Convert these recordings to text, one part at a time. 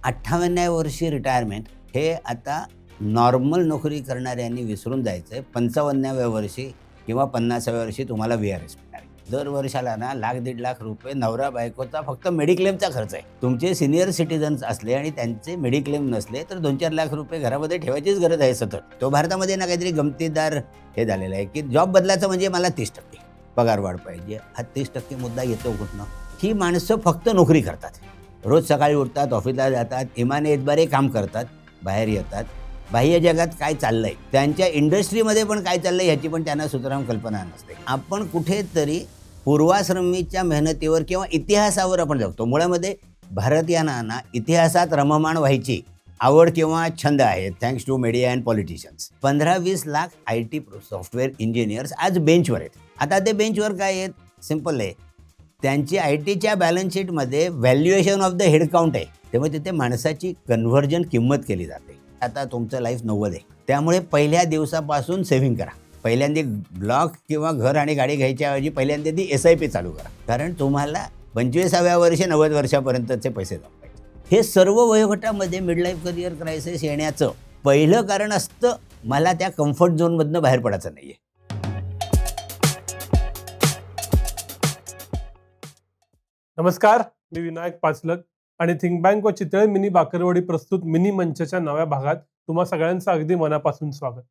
58व्या वर्षी रिटायरमेंट हे आता नॉर्मल नोकरी करणाऱ्यांनी विसरून जायचं आहे. 55व्या वर्षी किंवा 50व्या वर्षी तुम्हाला VRS मिळणार आहे. दर वर्षाला ना ₹1,00,000-1,50,000 नवरा बायकोचा फक्त मेडिक्लेमचा खर्च आहे. तुमचे सिनियर सिटीजन्स असले आणि त्यांचे मेडिक्लेम नसले तर ₹2-4 लाख घरामध्ये ठेवायचीच गरज आहे सतत. तो भारतामध्ये ना काहीतरी गमतीदार हे झालेलं आहे की जॉब बदलायचं म्हणजे मला 30% पगार वाढ पाहिजे. हा 30% मुद्दा येतो कुठनं? ही माणसं फक्त नोकरी करतात. रोज सकाळी उठतात, ऑफिसला जातात, इमाने इतबारे काम करतात, बाहेर येतात. बाह्य जगात काय चाललंय, त्यांच्या इंडस्ट्रीमध्ये पण काय चाललंय ह्याची पण त्यांना सुतराम कल्पना नसते. आपण कुठेतरी पूर्वाश्रमीच्या मेहनतीवर किंवा इतिहासावर आपण जगतो. मुळामध्ये भारतीयांना इतिहासात रममाण व्हायची आवड किंवा छंद आहे, thanks to media and politicians. 15-20 lakh IT software engineers आज बेंचवर आहेत. आता ते बेंचवर काय आहेत? सिम्पल आहे, त्यांची ITच्या बॅलन्स शीटमध्ये valuation of the head count आहे. त्यामुळे तिथे माणसाची कन्व्हर्जन किंमत केली जाते. आता तुमचं लाईफ 90 आहे, त्यामुळे पहिल्या दिवसापासून सेव्हिंग करा. पहिल्यांदा ब्लॉक किंवा घर आणि गाडी घ्यायच्या ऐवजी पहिल्यांदा ती SIP चालू करा, कारण तुम्हाला 25व्या वर्षी 90 वर्षापर्यंतचे पैसे जमवायचे. हे सर्व वयोगटामध्ये मिड लाईफ करिअर क्रायसिस येण्याचं पहिलं कारण असतं मला त्या कम्फर्ट झोनमधनं बाहेर पडायचं नाहीये. नमस्कार, मी विनायक पाचलक आणि थिंक बँक व चितळे मिनी बाकरवडी प्रस्तुत मिनी मंचच्या नव्या भागात तुम्हा सगळ्यांचं अगदी मनापासून स्वागत.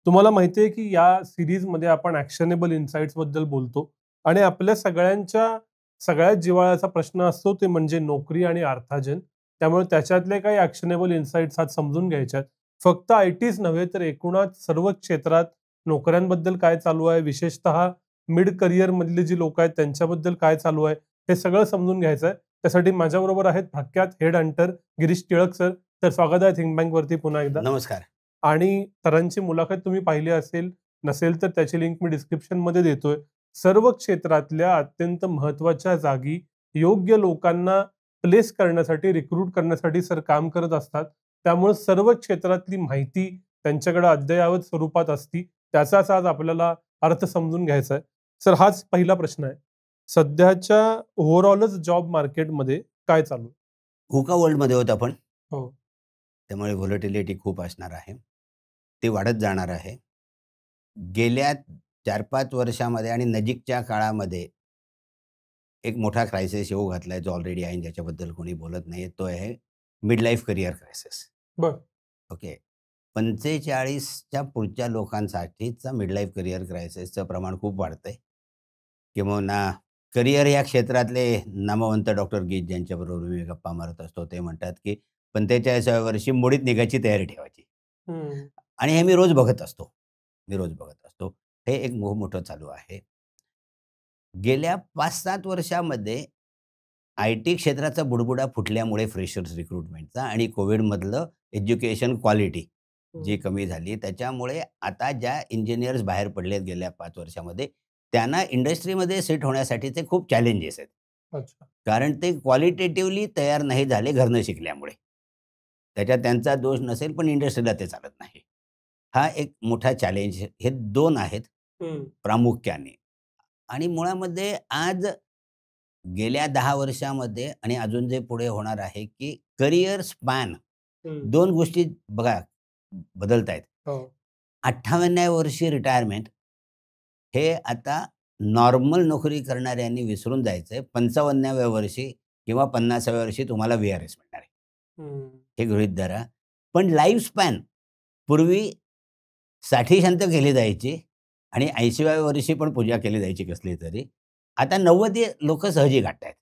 तुम्हाला माहिती आहे की या सिरीजमध्ये आपण ॲक्शनेबल इन्साइट्स बद्दल बोलतो आणि आपल्या सगळ्यात जिव्हाळ्याचा प्रश्न असतो ते म्हणजे नोकरी आणि अर्थार्जन. त्यामुळे त्याच्यातले काही ॲक्शनेबल इन्साइट्स आज समजून घ्यायच्यात. फक्त ITच नव्हे तर एकूणच सर्व क्षेत्रात नोकऱ्यांबद्दल काय चालू आहे, विशेषतः मिड करिअरमधले जी लोक आहेत त्यांच्याबद्दल काय चालू आहे हे सगळं समजून घ्यायचं आहे. त्यासाठी माझ्याबरोबर आहेत प्रख्यात head Hunter Girish Tilak sir. तर स्वागत आहे थिंक बँक वरती पुन्हा एकदा. नमस्कार. आणि सरांची मुलाखत तुम्ही पाहिली नसेल तर त्याची लिंक मी डिस्क्रिप्शन मध्ये देतोय. सर्व क्षेत्रातल्या अत्यंत महत्वाच्या जागी योग्य लोकांना प्लेस करण्यासाठी, रिक्रूट करण्यासाठी सर काम करत असतात. त्यामुळे सर्व क्षेत्रातली माहिती त्यांच्याकडे अद्ययावत स्वरूपात असती. त्याचाच आज आपल्याला अर्थ समजून घ्यायचा आहे. सर, हाच पहिला प्रश्न आहे. सध्याच्या ओव्हरऑलच जॉब मार्केटमध्ये काय चालू आहे? हुका वर्ल्डमध्ये होत आपण, हो, त्यामुळे व्हॉलॅटिलिटी खूप असणार आहे, ते वाढत जाणार आहे. गेल्या 4-5 वर्षामध्ये आणि नजीकच्या काळामध्ये एक मोठा क्रायसिस येऊ घातलाय जो ऑलरेडी आहे, ज्याच्याबद्दल कोणी बोलत नाही. तो आहे मिड लाईफ करिअर क्रायसिस. बर, ओके, 45च्या पुढच्या लोकांसाठीचा मिड लाईफ करिअर क्रायसिसचं प्रमाण खूप वाढतंय. किंवा करिअर या क्षेत्रातले नामवंत डॉक्टर गीत, ज्यांच्याबरोबर मी गप्पा मारत असतो, ते म्हणतात की 45व्या वर्षी मोडीत निघायची तयारी ठेवायची. आणि हे मी रोज बघत असतो. हे एक मोठं चालू आहे. गेल्या 5-7 वर्षामध्ये IT क्षेत्राचा बुडबुडा फुटल्यामुळे फ्रेशर्स रिक्रुटमेंटचा आणि कोविडमधलं एज्युकेशन क्वालिटी जी कमी झाली, त्याच्यामुळे आता ज्या इंजिनियर्स बाहेर पडलेत गेल्या 5 वर्षामध्ये, त्यांना इंडस्ट्रीमध्ये सेट होण्यासाठीचे खूप चॅलेंजेस आहेत. अच्छा, कारण ते क्वालिटेटिव्हली तयार नाही झाले घरनं शिकल्यामुळे. त्याच्यात त्यांचा दोष नसेल, पण इंडस्ट्रीला ते चालत नाही. हा एक मोठा चॅलेंज. हे 2 आहेत प्रामुख्याने. आणि मुळामध्ये आज गेल्या 10 वर्षामध्ये आणि अजून जे पुढे होणार आहे की करिअर स्पॅन 2 गोष्टी बघा बदलत आहेत. 58व्या वर्षी रिटायरमेंट हे आता नॉर्मल नोकरी करणाऱ्यांनी विसरून जायचं आहे. 55व्या वर्षी किंवा 50व्या वर्षी तुम्हाला VRS मिळणार आहे, हे गृहीत धरा. पण लाईफ स्पॅन पूर्वी 60 केली जायची आणि 80व्या वर्षी पण पूजा केली जायची कसली तरी. आता 90 लोक सहजी गाठतायत.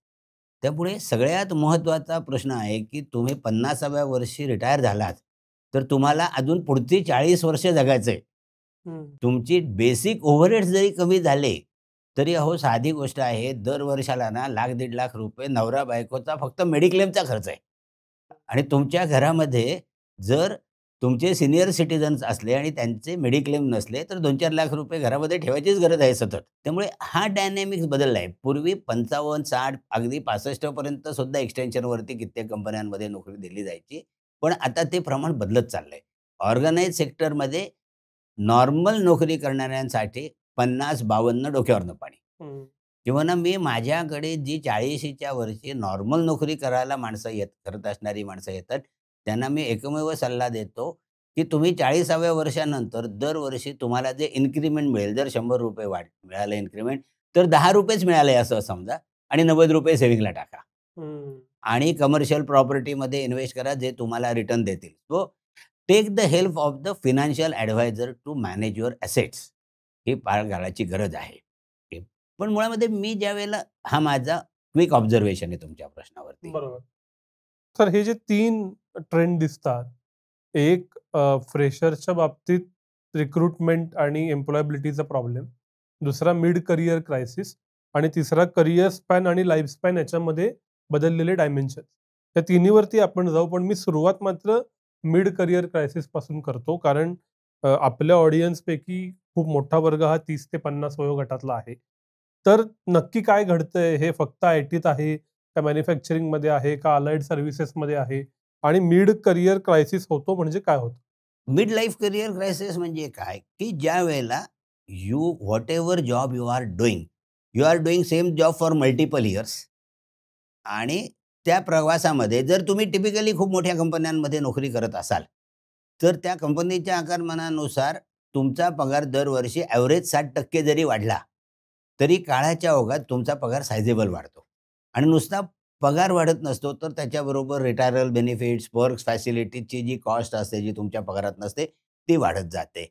त्यामुळे सगळ्यात महत्त्वाचा प्रश्न आहे की तुम्ही 50व्या वर्षी रिटायर झालात तर तुम्हाला अजून पुढची 40 वर्ष जगायचं आहे. तुमची बेसिक ओव्हरहेड्स जरी कमी झाले तरी साधी गोष्ट आहे, दर वर्षाला ना ₹1,00,000-1,50,000 नवरा बायकोचा फक्त मेडिक्लेमचा खर्च आहे. आणि तुमच्या घरामध्ये जर तुमचे सिनियर सिटीजन्स असले आणि त्यांचे मेडिक्लेम नसले तर ₹2-4 लाख घरामध्ये ठेवायचीच गरज आहे सतत. त्यामुळे हा डायनॅमिक्स बदलला आहे. पूर्वी 55, 60, अगदी 65 पर्यंत सुद्धा एक्सटेन्शनवरती कित्येक कंपन्यांमध्ये नोकरी दिली जायची. पण आता ते प्रमाण बदलत चाललंय. ऑर्गनाइज सेक्टरमध्ये नॉर्मल नोकरी करणाऱ्यांसाठी 50-52 डोक्यावरनं पाणी. किंवा ना मी माझ्याकडे जी 40च्या वर्षी नॉर्मल नोकरी करायला करत असणारी माणसं येतात, त्यांना मी एकमेव सल्ला देतो, की तुम्ही 40व्या वर्षानंतर दरवर्षी तुम्हाला जे इन्क्रिमेंट मिळेल, जर ₹100 मिळालं इन्क्रिमेंट, तर ₹10च मिळाले असं समजा आणि ₹90 सेव्हिंगला टाका. आणि कमर्शियल प्रॉपर्टीमध्ये इन्व्हेस्ट करा, जे तुम्हाला रिटर्न देतील. So take the help of the financial adviser to manage your assets. ही फार काळाची गरज आहे. हे पण मुळामध्ये मी ज्यावेळेला हा माझा क्विक ऑब्झर्वेशन आहे तुमच्या प्रश्नावरती. बरोबर. तर हे जे 3 ट्रेंड दिसतात, एक फ्रेशरच्या बाबतीत रिक्रुटमेंट आणि एम्प्लॉयबिलिटीचा प्रॉब्लेम, दुसरा मिड करियर क्रायसिस आणि तिसरा करियर स्पॅन आणि लाईफ स्पॅन याच्यामध्ये बदललेले डायमेन्शन. या तिन्हीवरती आपण जाऊ, पण मी सुरुवात मात्र मिड करियर क्रायसिस पासून करतो, कारण आपल्या ऑडियन्सपैकी खूप मोठा वर्ग हा 30 ते 50 वयोगटातला आहे. तर नक्की काय घडतंय? हे फक्त आय-टीत आहे का मॅन्युफॅक्चरिंगमध्ये आहे का अलाइड सर्व्हिसेसमध्ये आहे? आणि मिड करियर क्रायसिस होतो म्हणजे काय होतं? मिड लाईफ करियर क्रायसिस म्हणजे काय, की ज्यावेळेला whatever job you are doing same job for multiple years आणि त्या प्रवासामध्ये जर तुम्ही टिपिकली खूप मोठ्या कंपन्यांमध्ये नोकरी करत असाल, तर त्या कंपनीच्या आकारमानानुसार तुमचा पगार दरवर्षी ॲव्हरेज 60% जरी वाढला, तरी काळाच्या ओघात तुमचा पगार सायझेबल वाढतो. आणि नुसता पगार वाढत नसतो, तर त्याच्याबरोबर रिटायरल बेनिफिट्स, पर्क्स, फॅसिलिटीजची जी कॉस्ट असते, जी तुमच्या पगारात नसते, ती वाढत जाते.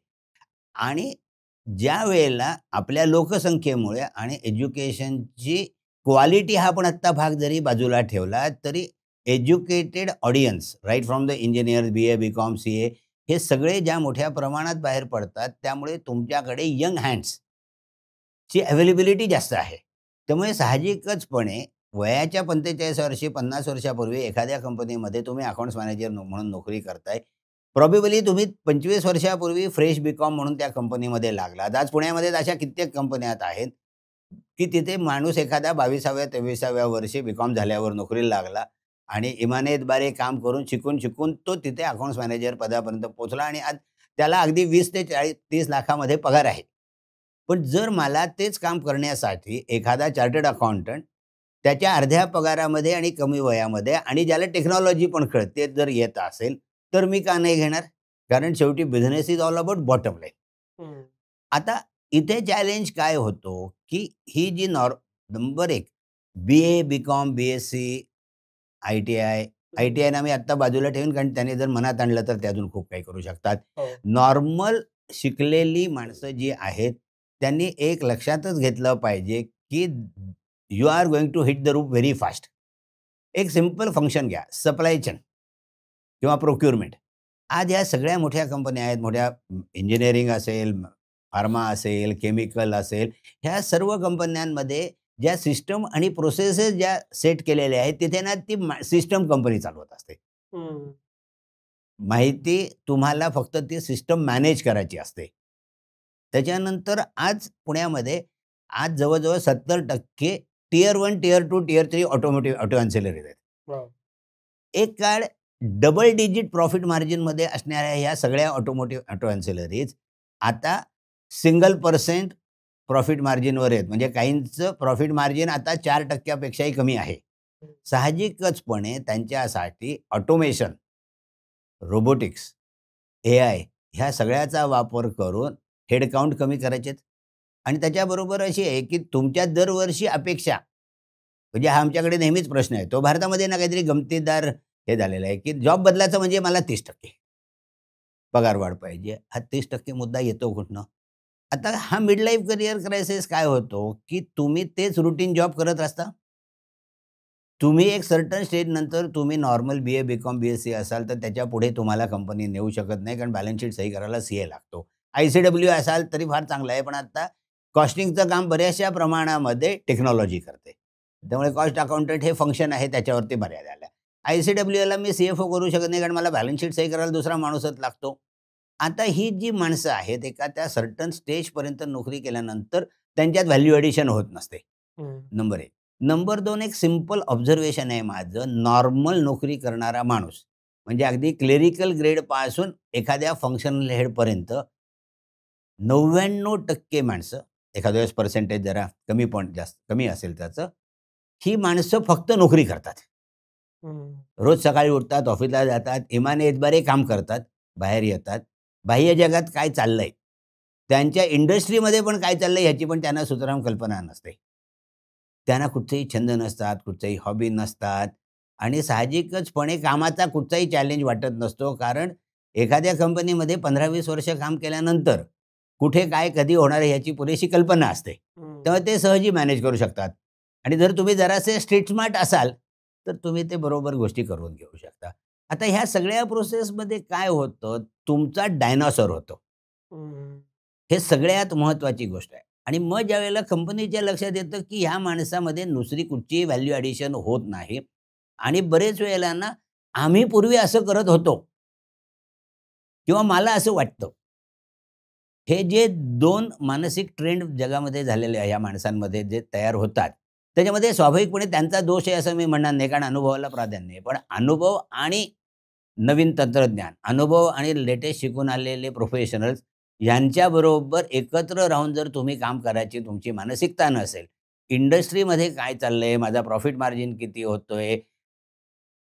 आणि ज्यावेळेला आपल्या लोकसंख्येमुळे आणि एज्युकेशनची क्वालिटी हा पण आत्ता भाग जरी बाजूला ठेवला, तरी educated audience right from the engineer, BA, BCom, CA हे सगळे ज्या मोठ्या प्रमाणात बाहेर पडतात, त्यामुळे तुमच्याकडे यंग हँड्सची अवेलेबिलिटी जास्त आहे. त्यामुळे साहजिकचपणे वयाच्या 45 वर्षी, 50 वर्षापूर्वी एखाद्या कंपनीमध्ये तुम्ही अकाउंट्स मॅनेजर म्हणून नोकरी करताय. प्रॉबेबली तुम्ही 25 वर्षापूर्वी फ्रेश बी-कॉम म्हणून त्या कंपनीमध्ये लागलात. आज पुण्यामध्ये अशा कित्येक कंपन्या आहेत, की तिथे माणूस एखादा 22व्या 23व्या वर्षी बी-कॉम झाल्यावर नोकरीला लागला आणि इमानतबारे काम करून, शिकून तो तिथे अकाउंट्स मॅनेजर पदापर्यंत पोहोचला आणि आज त्याला अगदी 20 ते 30 लाखामध्ये पगार आहे. पण जर मला तेच काम करण्यासाठी एखादा चार्टर्ड अकाउंटंट त्याच्या अर्ध्या पगारामध्ये आणि कमी वयामध्ये आणि ज्याला टेक्नॉलॉजी पण कळते जर येत असेल, तर मी का नाही घेणार? कारण शेवटी business is all about bottom line. आता इथे चॅलेंज काय होतो, की ही जी नंबर 1 बी-ए, बी-कॉम, बी-एस-सी, आय-टी-आय, आय-टी-आयला मी आत्ता बाजूला ठेवीन, कारण त्याने जर मनात आणलं तर ते अजून खूप काही करू शकतात. नॉर्मल शिकलेली माणसं जी आहेत, त्यांनी एक लक्षातच घेतलं पाहिजे, की you are going to hit the roof very fast. एक सिंपल फंक्शन घ्या, सप्लाय चेन किंवा प्रोक्युरमेंट. आज ह्या सगळ्या मोठ्या कंपन्या आहेत, मोठ्या इंजिनिअरिंग असेल, फार्मा असेल, केमिकल असेल, ह्या सर्व कंपन्यांमध्ये ज्या सिस्टम आणि प्रोसेसेस ज्या सेट केलेल्या आहेत, तिथे ना ती सिस्टम कंपनी चालवत असते. माहिती तुम्हाला फक्त ती सिस्टम मॅनेज करायची असते. त्याच्यानंतर आज पुण्यामध्ये जवळ-जवळ 70% टियर 1, टियर 2, टियर 3 ऑटो ॲन्सिलरीज आहेत. एक काळ डबल डिजिट प्रॉफिट मार्जिनमध्ये असणाऱ्या ह्या सगळ्या ऑटो ॲन्सिलरीज आता सिंगल पर्सेंट प्रॉफिट मार्जिनवर आहेत. म्हणजे काहींचं प्रॉफिट मार्जिन आता 4% पेक्षाही कमी आहे. साहजिकचपणे त्यांच्यासाठी ऑटोमेशन, रोबोटिक्स, एआय ह्या सगळ्याचा वापर करून हेडकाउंट कमी करायचे आहेत. आणि त्याच्याबरोबर अशी आहे, की तुमच्या दरवर्षी अपेक्षा म्हणजे हा आमच्याकडे नेहमीच प्रश्न आहे. तो भारतामध्ये ना काहीतरी गमतीदार हे झालेलं आहे, की जॉब बदलायचा म्हणजे मला 30% पगार वाढ पाहिजे. हा 30% मुद्दा येतो कुठनं? आता हा मिड लाईफ करियर क्रायसिस काय होतो, की तुम्ही तेच रुटीन जॉब करत असता. तुम्ही एक सर्टन स्टेज नंतर तुम्ही नॉर्मल बी-ए, बी-कॉम, बी-एस-सी असाल, तर त्याच्यापुढे तुम्हाला कंपनी नेऊ शकत नाही, कारण बॅलन्स शीट सही करायला सी-ए लागतो. आय-सी-डब्ल्यू असाल तरी फार चांगलं आहे, पण आता कॉस्टिंगचं काम बऱ्याचशा प्रमाणामध्ये टेक्नॉलॉजी करते. त्यामुळे कॉस्ट अकाउंटंट हे फंक्शन आहे, त्याच्यावरती मर्यादा आल्या. आय-सी-डब्ल्यूला मी सी-एफ-ओ करू शकत नाही, कारण मला बॅलन्स शीट सही करायला दुसरा माणूसच लागतो. आता ही जी माणसं आहेत, एका त्या सर्टन स्टेजपर्यंत नोकरी केल्यानंतर त्यांच्यात व्हॅल्यू ॲडिशन होत नसते. नंबर 1. नंबर 2 एक सिंपल ऑब्झर्वेशन आहे माझं. नॉर्मल नोकरी करणारा माणूस म्हणजे अगदी क्लेरिकल ग्रेडपासून एखाद्या फंक्शनल हेडपर्यंत 99% माणसं एखाद्या वेळेस पर्सेंटेज जरा कमी पॉईंट जास्त कमी असेल त्याचं, ही माणसं फक्त नोकरी करतात. रोज सकाळी उठतात, ऑफिसला जातात, इमाने इतबारे काम करतात, बाहेर येतात. बाह्य जगात काय चाललंय, त्यांच्या इंडस्ट्रीमध्ये पण काय चाललंय ह्याची पण त्यांना सुतराम कल्पना नसते. त्यांना कुठचेही छंद नसतात, कुठचेही हॉबी नसतात आणि साहजिकचपणे कामाचा कुठचाही चॅलेंज वाटत नसतो. कारण एखाद्या कंपनीमध्ये 15-20 वर्ष काम केल्यानंतर कुठे काय कधी होणार आहे ह्याची पुरेशी कल्पना असते. तेव्हा ते सहजी मॅनेज करू शकतात आणि जर तुम्ही जरासे स्ट्रीट स्मार्ट असाल, तर तुम्ही ते बरोबर गोष्टी करून घेऊ शकता. आता ह्या सगळ्या प्रोसेसमध्ये काय होतं, तुमचा डायनॉसॉर होतो. हे सगळ्यात महत्त्वाची गोष्ट आहे. आणि मग ज्यावेळेला कंपनीच्या लक्षात येतं, की ह्या माणसामध्ये दुसरी कुठचीही व्हॅल्यू ॲडिशन होत नाही आणि बरेच वेळेला ना, आम्ही पूर्वी असं करत होतो किंवा मला असं वाटतं. हे जे 2 मानसिक ट्रेंड जगामध्ये झालेले आहे, या माणसांमध्ये जे तयार होतात, त्याच्यामध्ये स्वाभाविकपणे त्यांचा दोष आहे असं मी म्हणणार नाही, कारण अनुभवाला प्राधान्य आहे. पण अनुभव आणि नवीन तंत्रज्ञान, अनुभव आणि लेटेस्ट शिकून आलेले प्रोफेशनल्स यांच्याबरोबर एकत्र राहून जर तुम्ही काम करायची तुमची मानसिकता नसेल, इंडस्ट्रीमध्ये काय चाललंय, माझा प्रॉफिट मार्जिन किती होतोय.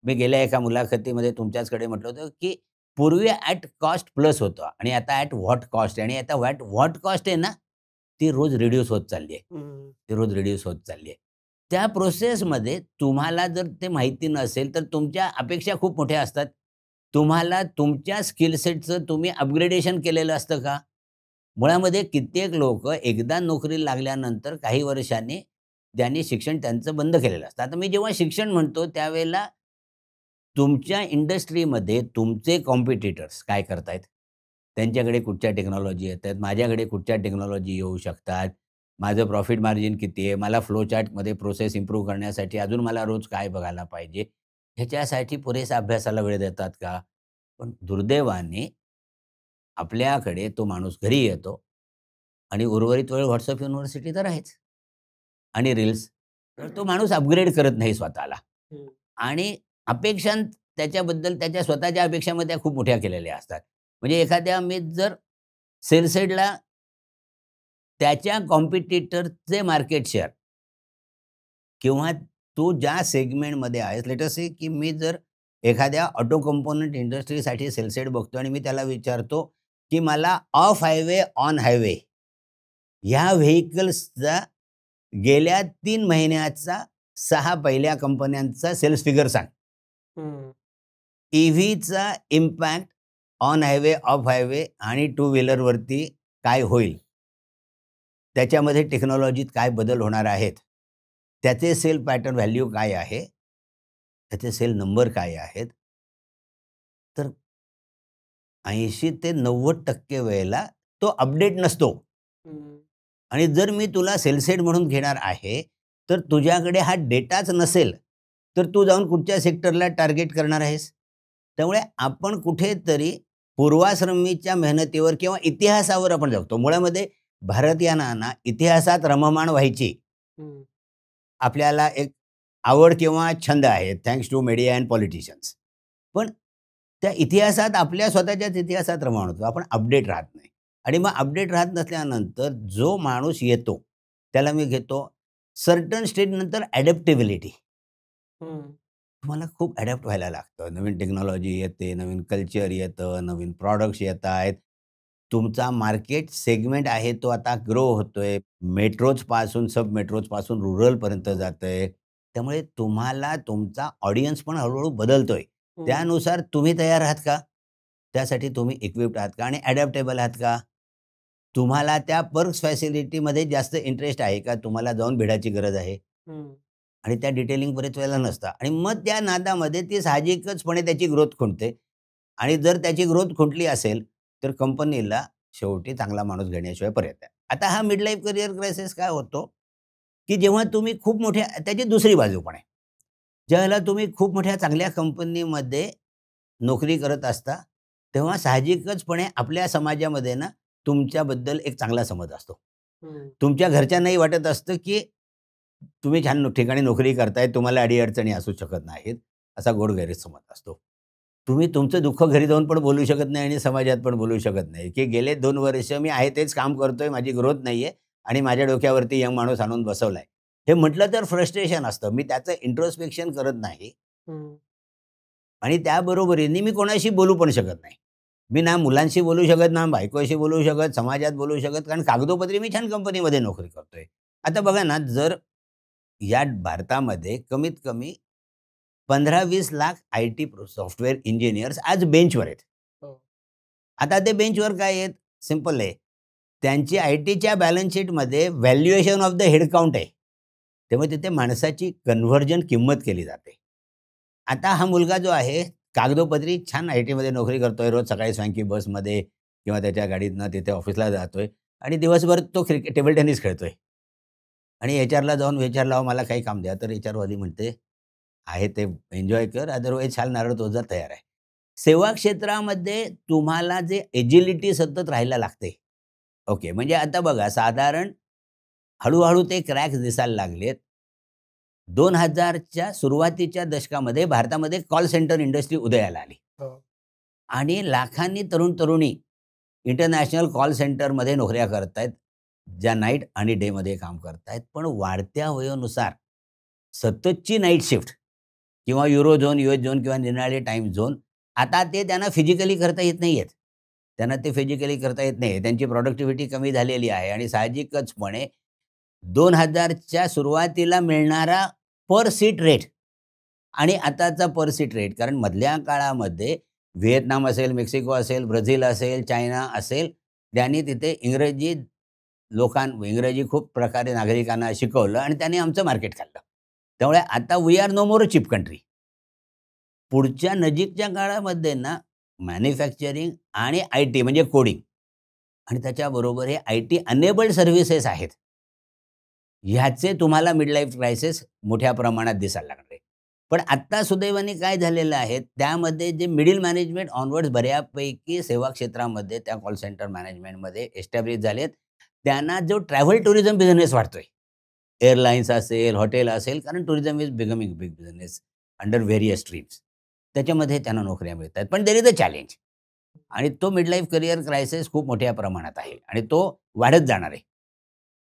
मी गेल्या एका मुलाखतीमध्ये तुमच्याचकडे म्हटलं होतं, की पूर्वी ॲट कॉस्ट प्लस होतं आणि आता ॲट व्हॉट कॉस्ट आणि आता व्हॉट कॉस्ट आहे ना, ती रोज रिड्यूस होत चालली आहे. ती रोज रिड्यूस होत चालली आहे. त्या प्रोसेसमध्ये तुम्हाला जर ते माहिती नसेल, तर तुमच्या अपेक्षा खूप मोठ्या असतात. तुम्हाला तुमच्या स्किल सेटचं तुम्ही अपग्रेडेशन केलेलं असतं का? मुळामध्ये कित्येक लोकं एकदा नोकरीला लागल्यानंतर काही वर्षांनी ज्यांनी शिक्षण त्यांचं बंद केलेलं असतं. आता मी जेव्हा शिक्षण म्हणतो त्यावेळेला तुमच्या इंडस्ट्रीमध्ये तुमचे कॉम्पिटिटर्स काय करतायत? त्यांच्याकडे कुठच्या टेक्नॉलॉजी येतायत? माझ्याकडे कुठच्या टेक्नॉलॉजी येऊ शकतात? माझं प्रॉफिट मार्जिन किती आहे? मला फ्लो चार्टमध्ये प्रोसेस इम्प्रूव्ह करण्यासाठी अजून मला रोज काय बघायला पाहिजे? ह्याच्यासाठी पुरेसा अभ्यासाला वेळ देतात का? पण दुर्दैवाने आपल्याकडे तो माणूस घरी येतो आणि उर्वरित वेळ WhatsApp युनिव्हर्सिटी तर आहेच आणि रील्स. तर तो माणूस अपग्रेड करत नाही स्वतःला आणि अपेक्षा त्याच्याबद्दल त्याच्या स्वतःच्या अपेक्षामध्ये खूप मोठ्या केलेल्या असतात. म्हणजे एखाद्या मी जर सेल साइडला त्याच्या कॉम्पिटिटरचे मार्केट शेअर किंवा तू ज्या सेगमेंटमध्ये आहेस, लेट अस से की मी जर एखाद्या ऑटो कंपोनंट इंडस्ट्रीसाठी सेल साइड बघतो आणि मी त्याला विचारतो, की मला ऑफ हायवे, ऑन हायवे ह्या व्हेइकल्सचा गेल्या 3 महिन्याचा 6 पहिल्या कंपन्यांचा सेल्स फिगर सांग. EVचा impact on highway, off highway आणि टू व्हीलरवरती काय होईल? त्याच्यामध्ये टेक्नॉलॉजीत काय बदल होणार आहेत? त्याचे सेल पॅटर्न व्हॅल्यू काय आहे? त्याचे सेल नंबर काय आहेत? तर 80 ते 90% वेळेला तो अपडेट नसतो. आणि जर मी तुला सेल्स हेड म्हणून घेणार आहे, तर तुझ्याकडे हा डेटाच नसेल, तर तू जाऊन कुठच्या सेक्टरला टार्गेट करणार आहेस? त्यामुळे आपण कुठेतरी पूर्वाश्रमीच्या मेहनतीवर किंवा इतिहासावर आपण जगतो. मुळामध्ये भारतीयांना इतिहासात रममाण व्हायची आपल्याला एक आवड किंवा छंद आहे, thanks to media and politicians. पण त्या इतिहासात आपल्या स्वतःच्याच इतिहासात रममाण होतो. आपण अपडेट राहत नाही. आणि मग अपडेट राहत नसल्यानंतर जो माणूस येतो, त्याला मी घेतो सर्टन स्टेजनंतर ॲडॅप्टेबिलिटी. तुम्हाला खूप ॲडॅप्ट व्हायला लागतं. नवीन टेक्नॉलॉजी येते, नवीन कल्चर येतं, नवीन प्रॉडक्ट्स येत आहेत. तुमचा मार्केट सेगमेंट आहे तो आता ग्रो होतोय. मेट्रोजपासून, सब मेट्रोजपासून रुरलपर्यंत जातंय. त्यामुळे तुम्हाला तुमचा ऑडियन्स पण हळू बदलतोय. त्यानुसार तुम्ही तयार आहात का? त्यासाठी तुम्ही इक्विप्ड आहात का? आणि ॲडॅप्टेबल आहात का? तुम्हाला त्या पर्क्स फॅसिलिटीमध्ये जास्त इंटरेस्ट आहे का? तुम्हाला जाऊन भिडायची गरज आहे? आणि त्या डिटेलिंग बरेच वेळेला नसतं आणि मग त्या नादामध्ये ती साहजिकचपणे त्याची ग्रोथ खुंटते आणि जर त्याची ग्रोथ खुंटली असेल, तर कंपनीला शेवटी चांगला माणूस घेण्याशिवाय पर्याय नाही. आता हा मिड लाईफ करियर क्रायसिस काय होतो, की जेव्हा तुम्ही खूप मोठ्या त्याची दुसरी बाजू पण आहे. ज्यावेळेला तुम्ही खूप मोठ्या चांगल्या कंपनीमध्ये नोकरी करत असता, तेव्हा साहजिकचपणे आपल्या समाजामध्ये ना तुमच्याबद्दल एक चांगला समज असतो. तुमच्या घरच्यांनाही वाटत असतं, की तुम्ही छान ठिकाणी नोकरी करताय, तुम्हाला अडी-अडचणी असू शकत नाहीत, असा गोड गैरसमज असतो. तुम्ही तुमचं दुःख घरी जाऊन पण बोलू शकत नाही आणि समाजात पण बोलू शकत नाही, की गेले 2 वर्ष मी आहे तेच काम करतोय, माझी ग्रोथ नाहीये. आणि माझ्या डोक्यावरती यंग माणूस आणून बसवलाय, हे म्हटलं तर फ्रस्ट्रेशन असतं. मी त्याचं इंट्रोस्पेक्शन करत नाही आणि त्याबरोबरीने मी कोणाशी बोलू पण शकत नाही. मी ना मुलांशी बोलू शकत, ना बायकोशी बोलू शकत, समाजात बोलू शकत, कारण कागदोपत्री मी छान कंपनीमध्ये नोकरी करतोय. आता बघा ना, जर या भारतामध्ये कमीत कमी 15-20 लाख आय-टी सॉफ्टवेअर इंजिनियर्स आज बेंचवर आहेत. आता ते बेंचवर काय आहेत? सिंपल आहे. त्यांची आय-टीच्या बॅलन्स शीटमध्ये valuation of the head count आहे. त्यामुळे तिथे माणसाची कन्व्हर्जन किंमत केली जाते. आता हा मुलगा जो आहे, कागदोपत्री छान आय-टीमध्ये नोकरी करतोय, रोज सकाळी स्वांकी बसमध्ये किंवा त्याच्या गाडीतनं तिथे ऑफिसला जातोय आणि दिवसभर तो टेबल टेनिस खेळतोय. आणि एचआरला जाऊन विचारलं, "अहो मला काही काम द्या." तर एचआरवाली म्हणते, "आहे ते एन्जॉय कर, अदरवाईज छान नारळ तोडा तयार आहे." सेवा क्षेत्रामध्ये तुम्हाला जे एजिलिटी सतत राहायला लागते. ओके, म्हणजे आता बघा साधारण हळू ते क्रॅक्स दिसायला लागलेत. 2000च्या सुरुवातीच्या दशकामध्ये भारतामध्ये कॉल सेंटर इंडस्ट्री उदयाला आली. आणि लाखांनी तरुण-तरुणी इंटरनॅशनल कॉल सेंटरमध्ये नोकऱ्या करतायत, ज्या नाईट आणि डेमध्ये काम करतायत. पण वाढत्या वयोनुसार सततची नाईट शिफ्ट किंवा युरो झोन, यूएस झोन किंवा निराळे टाईम झोन, आता ते त्यांना फिजिकली करता येत नाहीयेत. त्यांना ते फिजिकली करता येत नाही. त्यांची प्रॉडक्टिव्हिटी कमी झालेली आहे आणि साहजिकचपणे 2000च्या सुरुवातीला मिळणारा पर सीट रेट आणि आताचा पर सीट रेट, कारण मधल्या काळामध्ये व्हिएतनाम असेल, मेक्सिको असेल, ब्राझील असेल, चायना असेल, त्यांनी तिथे इंग्रजी खूप प्रकारे नागरिकांना शिकवलं आणि त्यांनी आमचं मार्केट खाल्लं. त्यामुळे आता we are no more chip country. पुढच्या नजीकच्या काळामध्ये ना मॅन्युफॅक्चरिंग आणि आय-टी म्हणजे कोडिंग आणि त्याच्याबरोबर हे आय-टी अनेबल्ड सर्व्हिसेस आहेत. ह्याचे तुम्हाला मिड लाईफ क्रायसिस मोठ्या प्रमाणात दिसायला लागले. पण आत्ता सुदैवाने काय झालेलं आहे, त्यामध्ये जे मिडल मॅनेजमेंट ऑनवर्ड्स बऱ्यापैकी सेवा क्षेत्रामध्ये त्या कॉल सेंटर मॅनेजमेंटमध्ये एस्टॅब्लिश झालेत. त्यांना जो ट्रॅव्हल टुरिझम बिझनेस वाढतोय, एअरलाईन्स असेल, हॉटेल असेल, कारण tourism is becoming big business under various streams. त्याच्यामध्ये त्यांना नोकऱ्या मिळतात. पण देअर इज अ चॅलेंज आणि तो मिड लाईफ करियर क्रायसिस खूप मोठ्या प्रमाणात आहे आणि तो वाढत जाणार आहे.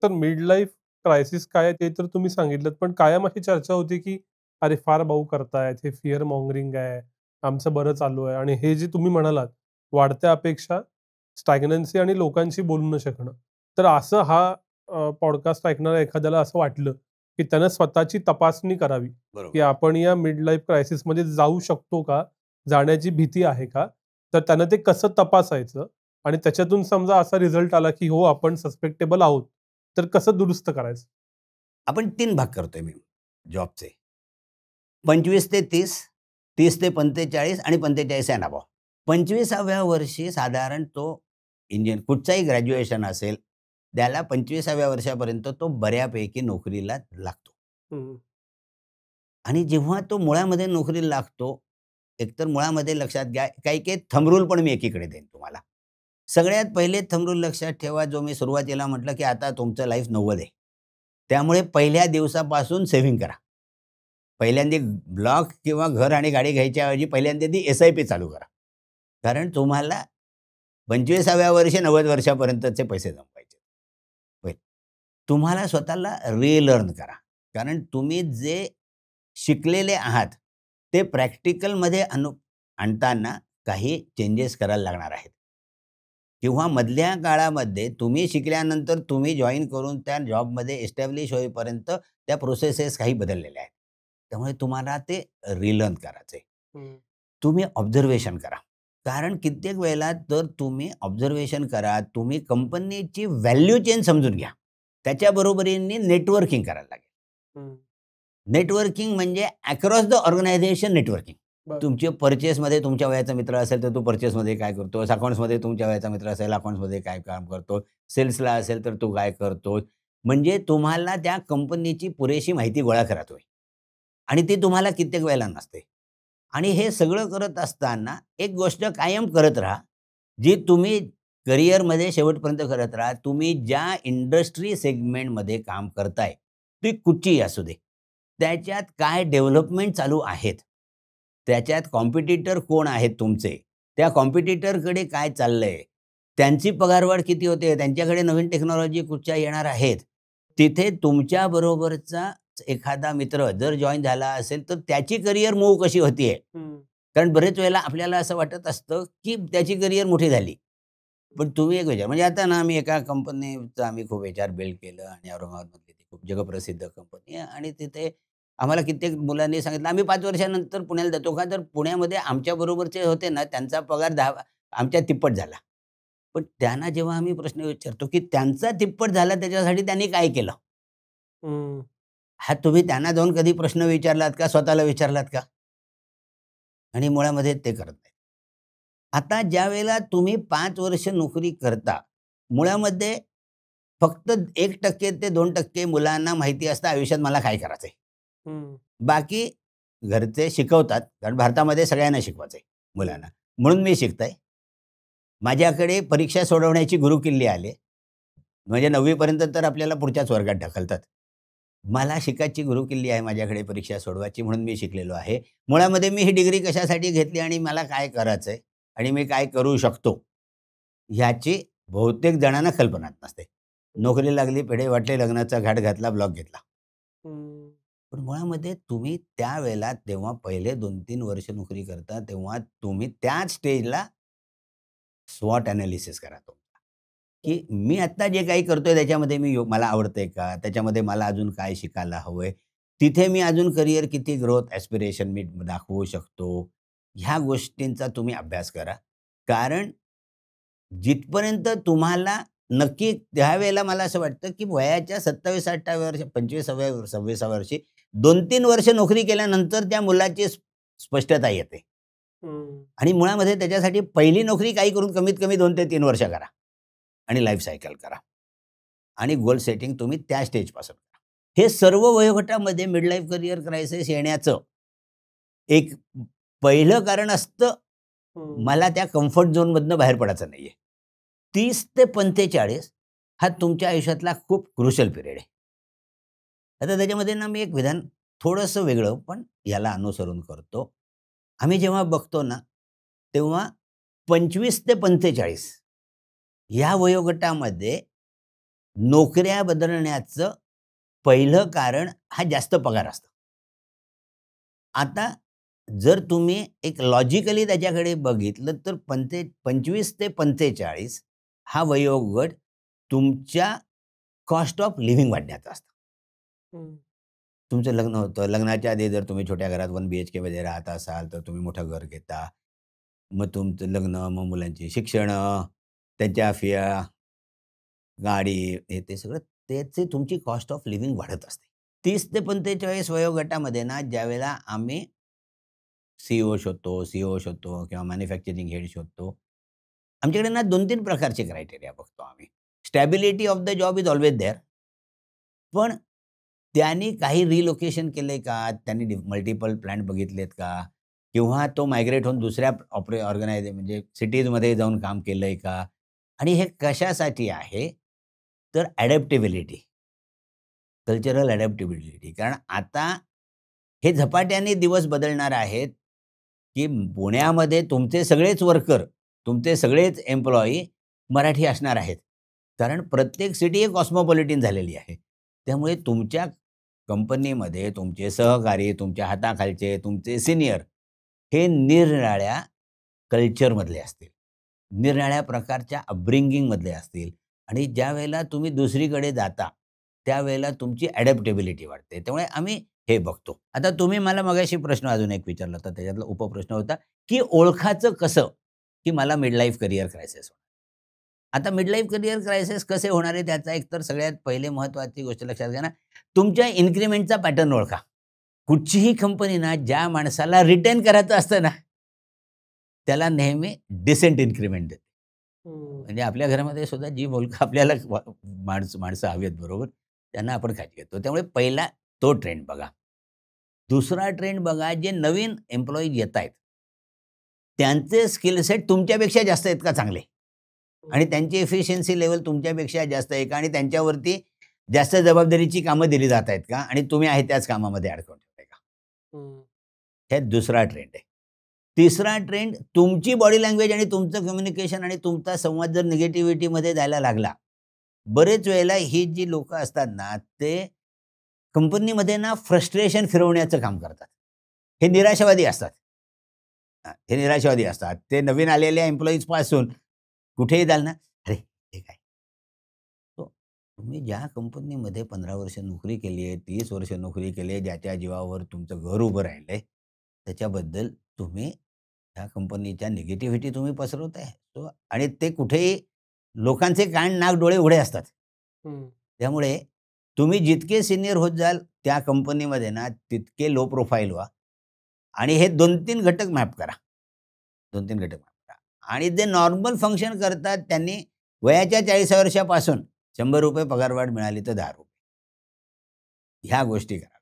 तर मिड लाईफ क्रायसिस काय आहे ते तर तुम्ही सांगितलं, पण कायम अशी चर्चा होती की अरे फार भाऊ करतायत, हे फिअर मॉंगरिंग आहे, आमचं बरं चालू आहे. आणि हे जे तुम्ही म्हणालात, वाढत्या अपेक्षा, स्टॅग्नन्सी आणि लोकांशी बोलू न शकणं. तर असं हा पॉडकास्ट ऐकणाऱ्या एखाद्याला असं वाटलं की त्यानं स्वतःची तपासणी करावी की बरोबर. आपण या मिड लाईफ क्रायसिसमध्ये जाऊ शकतो का, जाण्याची भीती आहे का, तर त्यानं ते कसं तपासायचं आणि त्याच्यातून समजा असा रिझल्ट आला की हो आपण सस्पेक्टेबल आहोत, तर कसं दुरुस्त करायचं? आपण 3 भाग करतोय मी जॉबचे. 25 ते 30, 30 ते 45 आणि 45 अँड अबोव्ह. 25व्या वर्षी साधारण तो कुठचाही ग्रॅज्युएशन असेल, त्याला 25व्या वर्षापर्यंत तो बऱ्यापैकी नोकरीला लागतो. आणि जेव्हा तो मुळामध्ये नोकरीला लागतो, एकतर मुळामध्ये लक्षात घ्या, काही-काही थंब रूल पण मी एकीकडे देईन तुम्हाला. सगळ्यात पहिले थंब रूल लक्षात ठेवा, जो मी सुरुवातीला म्हटलं, की आता तुमचं लाईफ 90 आहे. त्यामुळे पहिल्या दिवसापासून सेव्हिंग करा. पहिल्यांदा ब्लॉक किंवा घर आणि गाडी घ्यायच्या ऐवजी पहिल्यांदा ती एस-आय-पी चालू करा. कारण तुम्हाला 25व्या वर्षी 90 वर्षापर्यंतचे पैसे जमवायचे. पहिलं. तुम्हाला स्वतःला रिलर्न करा. कारण तुम्ही जे शिकलेले आहात, ते प्रॅक्टिकलमध्ये आणताना काही चेंजेस करायला लागणार आहेत. किंवा मधल्या काळामध्ये तुम्ही शिकल्यानंतर तुम्ही जॉइन करून त्या जॉबमध्ये एस्टॅब्लिश होईपर्यंत त्या प्रोसेसेस काही बदललेल्या आहेत. त्यामुळे तुम्हाला ते रिलर्न करायचंय. तुम्ही ऑब्झर्वेशन करा. कारण कित्येक वेळेला तर तुम्ही ऑब्झर्वेशन करा, तुम्ही कंपनीची व्हॅल्यू चेन समजून घ्या. त्याच्या बरोबरीने नेटवर्किंग करायला लागेल. नेटवर्किंग म्हणजे अक्रॉस द ऑर्गनायझेशन नेटवर्किंग. तुमचे पर्चेसमध्ये तुमच्या वयाचा मित्र असेल तर तो पर्चेसमध्ये काय करतो, अकाउंट्समध्ये तुमच्या वयाचा मित्र असेल, अकाउंट्समध्ये काय काम करतो, सेल्सला असेल तर तो काय करतो. म्हणजे तुम्हाला त्या कंपनीची पुरेशी माहिती गोळा करतोय आणि ती तुम्हाला कित्येक वेळेला नसते. आणि हे सगळं करत असताना एक गोष्ट कायम करत राहा, जी तुम्ही करिअरमध्ये शेवटपर्यंत करत राहा. तुम्ही ज्या इंडस्ट्री सेगमेंटमध्ये काम करताय, ती कुठचीही असू दे, त्याच्यात काय डेव्हलपमेंट चालू आहेत, त्याच्यात कॉम्पिटिटर कोण आहेत तुमचे, त्या कॉम्पिटिटरकडे काय चाललंय, त्यांची पगारवाढ किती होते, त्यांच्याकडे नवीन टेक्नॉलॉजी कुठच्या येणार आहेत, तिथे तुमच्या बरोबरचा एखादा मित्र जर जॉईन झाला असेल तर त्याची करिअर मूव्ह कशी होतीये. कारण बरेच वेळेला आपल्याला असं वाटत असतं की त्याची करिअर मोठी झाली, पण तुम्ही एक विचार, म्हणजे आता ना आम्ही एका कंपनीचं आम्ही खूप HR बिल्ड केलं आणि औरंगाबादमधली ती खूप जगप्रसिद्ध कंपनी आहे आणि तिथे आम्हाला कित्येक मुलांनी सांगितलं आम्ही 5 वर्षानंतर पुण्याला जातो का, तर पुण्यामध्ये आमच्या बरोबरचे होते ना त्यांचा पगार 10 आमच्या तिप्पट झाला. पण त्यांना जेव्हा आम्ही प्रश्न विचारतो की त्यांचा तिप्पट झाला त्याच्यासाठी त्यांनी काय केलं? हा तुम्ही त्यांना जाऊन कधी प्रश्न विचारलात का, स्वतःला विचारलात का? आणि मुळामध्ये ते करत नाही. आता ज्यावेळेला तुम्ही 5 वर्ष नोकरी करता, मुळामध्ये फक्त 1% ते 2% मुलांना माहिती असतं आयुष्यात मला काय करायचंय. बाकी घरचे शिकवतात, कारण भारतामध्ये सगळ्यांना शिकवायचंय मुलांना. म्हणून मी शिकताय. माझ्याकडे परीक्षा सोडवण्याची गुरुकिल्ली आली. म्हणजे 9वी पर्यंत तर आपल्याला पुढच्याच वर्गात ढकलतात. मला शिकायची गुरुकिल्ली आहे माझ्याकडे परीक्षा सोडवायची, म्हणून मी शिकलेलो आहे. मुळामध्ये मी ही डिग्री कशासाठी घेतली आणि मला काय करायचंय आणि मी काय करू शकतो, ह्याची बहुतेक जणांना कल्पनाच नसते. नोकरी लागली, पेढे वाटले, लग्नाचा घाट घातला, ब्लॉक घेतला. पण मुळामध्ये तुम्ही त्यावेळेला तेव्हा पहिले 2-3 वर्ष नोकरी करता, तेव्हा तुम्ही त्याच स्टेजला स्वॉट एनालिसिस करा तुमचा, की मी आत्ता जे काही करतोय त्याच्यामध्ये मला आवडतंय का? त्याच्यामध्ये मला अजून काय शिकायला हवंय? तिथे मी अजून करिअर किती ग्रोथ ॲस्पिरेशन मी दाखवू शकतो? ह्या गोष्टींचा तुम्ही अभ्यास करा. कारण जिथपर्यंत तुम्हाला नक्की त्यावेळेला मला असं वाटतं, की वयाच्या 27-28व्या वर्षी, 25व्या 26व्या वर्षी 2-3 वर्ष नोकरी केल्यानंतर त्या मुलाची स्पष्टता येते. आणि मुळामध्ये त्याच्यासाठी पहिली नोकरी काही करून कमीत कमी 2 ते 3 वर्ष करा आणि लाईफ सायकल करा आणि गोल सेटिंग तुम्ही त्या स्टेजपासून करा. हे सर्व वयोगटामध्ये मिड लाईफ करिअर क्रायसिस येण्याचं एक पहिलं कारण असतं, मला त्या कम्फर्ट झोनमधनं बाहेर पडायचं नाहीये. 30 ते 45 हा तुमच्या आयुष्यातला खूप क्रुशियल पिरियड आहे. आता त्याच्यामध्ये ना मी एक विधान थोडंसं वेगळं पण याला अनुसरून करतो. आम्ही जेव्हा बघतो ना, तेव्हा 25 ते 45 या वयोगटामध्ये नोकऱ्या बदलण्याचं पहिलं कारण हा जास्त पगार असतो. आता जर तुम्ही एक लॉजिकली त्याच्याकडे बघितलं तर 25 ते 45 हा वयोगट तुमच्या कॉस्ट ऑफ लिव्हिंग वाढण्याचा असतो. तुमचं लग्न होतं, लग्नाच्या आधी जर तुम्ही छोट्या घरात 1 BHK मध्ये राहत असाल तर तुम्ही मोठं घर घेता. मग तुमचं लग्न, मग मुलांची शिक्षणं, त्यांच्या फिया, गाडी, हे ते सगळं त्याची तुमची कॉस्ट ऑफ लिव्हिंग वाढत असते. 30 ते 45 वयोगटामध्ये ना ज्यावेळेला आम्ही CEO शोधतो किंवा मॅन्युफॅक्चरिंग हेड शोधतो. आमच्याकडे ना 2-3 प्रकारचे क्रायटेरिया बघतो आम्ही. Stability of the job is always there. पण त्यांनी काही रिलोकेशन केलंय का? त्यांनी मल्टिपल प्लांट बघितलेत का? किंवा तो मायग्रेट होऊन दुसऱ्या म्हणजे सिटीजमध्ये जाऊन काम केलंय का? आणि हे कशासाठी आहे? तर ॲडॅप्टेबिलिटी, कल्चरल ॲडॅप्टेबिलिटी. कारण आता हे झपाट्याने दिवस बदलणार आहेत, की पुण्यामध्ये तुमचे सगळेच वर्कर, तुमचे सगळेच एम्प्लॉयी मराठी असणार आहेत. कारण प्रत्येक सिटी एक कॉस्मोपॉलिटन झालेली आहे. त्यामुळे तुमच्या कंपनीमध्ये तुमचे सहकारी, तुमच्या हाताखालचे, तुमचे सीनियर हे निरनिराळ्या कल्चरमधले असतील, निरनिराळ्या प्रकारच्या अपब्रिंगिंगमधले असतील आणि ज्यावेळेला तुम्ही दुसरीकडे जाता, त्यावेळेला तुमची ॲडॅप्टेबिलिटी वाढते. त्यामुळे आम्ही हे बघतो. आता तुम्ही मला मगाशी प्रश्न अजून एक विचारला होता, त्याच्यातला उपप्रश्न होता, की ओळखायचं कसं, की मला मिड लाईफ करिअर क्रायसिस होणार. आता मिड लाईफ करिअर क्रायसिस कसे होणार आहे, त्याचा एकतर सगळ्यात पहिले महत्त्वाची गोष्ट लक्षात घ्या ना, तुमच्या इन्क्रिमेंटचा पॅटर्न ओळखा. कुठचीही कंपनी ना ज्या माणसाला रिटेन करायचं असतं ना, त्याला नेहमी डिसेंट इन्क्रिमेंट देते. म्हणजे आपल्या घरामध्ये सुद्धा जी मुलगा आपल्याला माणसं हवी आहेत बरोबर, त्यांना आपण खाली घेतो. त्यामुळे पहिला तो ट्रेंड बघा. दुसरा ट्रेंड बघा, जे नवीन एम्प्लॉई येतायत, त्यांचे स्किल सेट तुमच्यापेक्षा जास्त आहेत का चांगले? आणि त्यांची एफिशियन्सी लेव्हल तुमच्यापेक्षा जास्त आहे का? आणि त्यांच्यावरती जास्त जबाबदारीची कामं दिली जात आहेत का? आणि तुम्ही आहे त्याच कामामध्ये अडकवून ठेवताय का? हे दुसरा ट्रेंड आहे. तिसरा ट्रेंड तुमची बॉडी लँग्वेज आणि तुमचं कम्युनिकेशन आणि तुमचा संवाद जर निगेटिव्हिटीमध्ये जायला लागला, बरेच वेळेला ही जी लोकं असतात ना, ते कंपनीमध्ये ना फ्रस्ट्रेशन फिरवण्याचं काम करतात. हे निराशावादी असतात. हे निराशावादी असतात. ते नवीन आलेल्या एम्प्लॉईजपासून कुठेही जाल ना, "अरे, हे काय?" तो तुम्ही ज्या कंपनीमध्ये 15 वर्ष नोकरी केली आहे, 30 वर्ष नोकरी केली आहे, ज्याच्या जीवावर तुमचं घर उभं राहिलंय, त्याच्याबद्दल तुम्ही त्या कंपनीच्या निगेटिव्हिटी तुम्ही पसरवताय. आणि ते कुठेही लोकांचे कान, नाक, डोळे उघडे असतात. त्यामुळे तुम्ही जितके सीनियर होत जाल त्या कंपनीमध्ये ना, तितके लो प्रोफाईल व्हा आणि हे 2-3 घटक मॅप करा. 2-3 घटक मॅप करा. आणि जे नॉर्मल फंक्शन करतात त्यांनी वयाच्या 40व्या वर्षापासून ₹100 पगारवाढ मिळाली तर ₹10. ह्या गोष्टी कराव्या.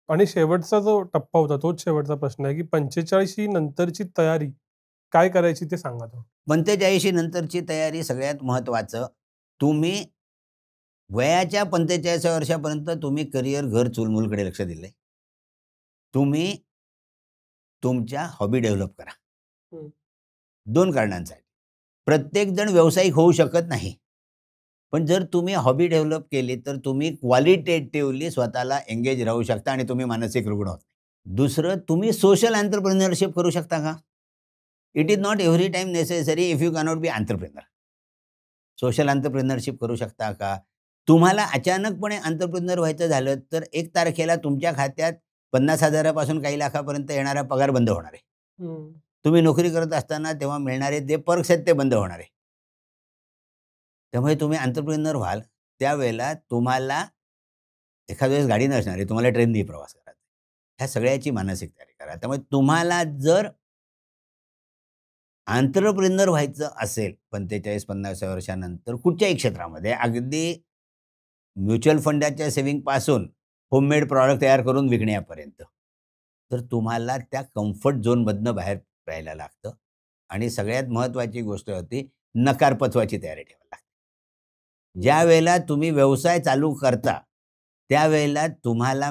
आणि शेवटचा जो टप्पा होता तोच शेवटचा प्रश्न आहे, की 45 नंतरची तयारी काय करायची ते सांगा तुम्ही? 45 नंतरची तयारी सगळ्यात महत्त्वाचं. तुम्ही वयाच्या 45व्या वर्षापर्यंत तुम्ही करियर, घर, चूल-मूलकडे लक्ष दिलंय. तुम्ही तुमच्या हॉबी डेव्हलप करा. 2 कारणांसाठी. प्रत्येकजण व्यावसायिक होऊ शकत नाही. पण जर तुम्ही हॉबी डेव्हलप केली तर तुम्ही क्वालिटेटिव्हली स्वतःला एंगेज राहू शकता आणि तुम्ही मानसिक रुग्ण होत नाही. दुसरं, तुम्ही सोशल एंटरप्रेन्योरशिप करू शकता का? It is not every time necessary if you cannot be entrepreneur. Social entrepreneurship करू शकता का? तुम्हाला अचानकपणे एंटरप्रेन्योर व्हायचं झालं तर 1 तारखेला तुमच्या खात्यात 50,000 पासून काही लाखापर्यंत येणारा पगार बंद होणार आहे. तुम्ही नोकरी करत असताना तेव्हा मिळणारे जे पर्क्स आहेत ते बंद होणार आहे. त्यामुळे तुम्ही एंटरप्रेन्योर व्हाल, त्यावेळेला तुम्हाला एखाद्या वेळेस गाडी नसणार आहे, तुम्हाला ट्रेननी प्रवास करायचा आहे. ह्या सगळ्याची मानसिक तयारी करा. त्यामुळे तुम्हाला जर एंटरप्रेन्योर व्हायचं असेल 45-50 वर्षानंतर कुठच्याही क्षेत्रामध्ये, अगदी म्युच्युअल फंडाच्या सेव्हिंगपासून होममेड प्रॉडक्ट तयार करून विकण्यापर्यंत, तर तुम्हाला त्या कम्फर्ट झोनमधनं बाहेर राहायला लागतं. आणि सगळ्यात महत्त्वाची गोष्ट होती, नकार पचवायची तयारी ठेवावी लागते. ज्यावेळेला तुम्ही व्यवसाय चालू करता, त्यावेळेला तुम्हाला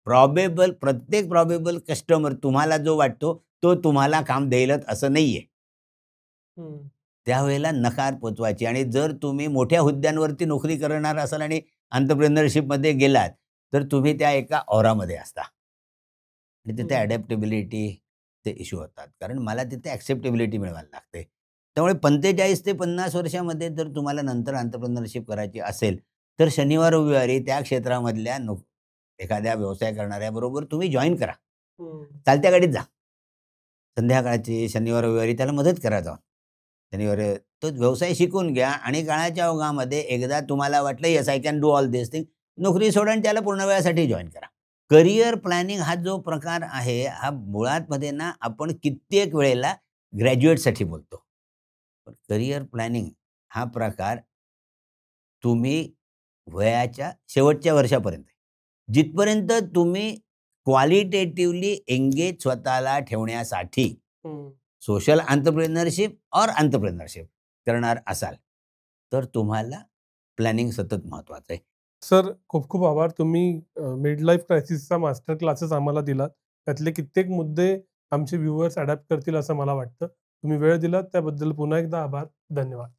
प्रत्येक प्रॉबेबल कस्टमर तुम्हाला जो वाटतो, तो तुम्हाला काम देईलच असं नाहीये. त्यावेळेला नकार पचवायची. आणि जर तुम्ही मोठ्या हुद्द्यांवरती नोकरी करणार असाल आणि एंटरप्रेन्योरशिपमध्ये गेलात, तर तुम्ही त्या एका ऑरामध्ये असता. आणि तिथे अडॅप्टेबिलिटीचे इश्यू होतात. कारण मला तिथे ॲक्सेप्टेबिलिटी मिळवायला लागते. त्यामुळे 45 ते 50 वर्षामध्ये जर तुम्हाला नंतर एंटरप्रेन्योरशिप करायची असेल, तर शनिवार, रविवारी त्या क्षेत्रामधल्या एखाद्या व्यवसाय करणाऱ्याबरोबर तुम्ही जॉइन करा. चालत्या गाडीत जा. संध्याकाळची शनिवार, रविवारी त्याला मदत करा जाऊन. शनिवारी तो व्यवसाय शिकून घ्या आणि काळाच्या ओघामध्ये एकदा तुम्हाला वाटलं, yes I can do all this thing, नोकरी सोडा आणि त्याला पूर्ण वेळासाठी जॉइन करा. करियर प्लॅनिंग हा जो प्रकार आहे, हा मुळातमध्ये ना आपण कित्येक वेळेला ग्रॅज्युएटसाठी बोलतो. पण करियर प्लॅनिंग हा प्रकार तुम्ही वयाच्या शेवटच्या वर्षापर्यंत, जिथपर्यंत तुम्ही क्वालिटेटिव्हली एंगेज स्वतःला ठेवण्यासाठी सोशल एंटरप्रेन्योरशिप और एंटरप्रेन्योरशिप करणार असाल, तर तुम्हाला प्लॅनिंग सतत महत्त्वाचं आहे. सर, खूप खूप आभार. तुम्ही मिड लाईफ क्रायसिसचा मास्टर क्लासेस आम्हाला दिलात. त्यातले कित्येक मुद्दे आमचे व्ह्यूअर्स अडॅप्ट करतील असं मला वाटतं. तुम्ही वेळ दिलात त्याबद्दल पुन्हा एकदा आभार. धन्यवाद.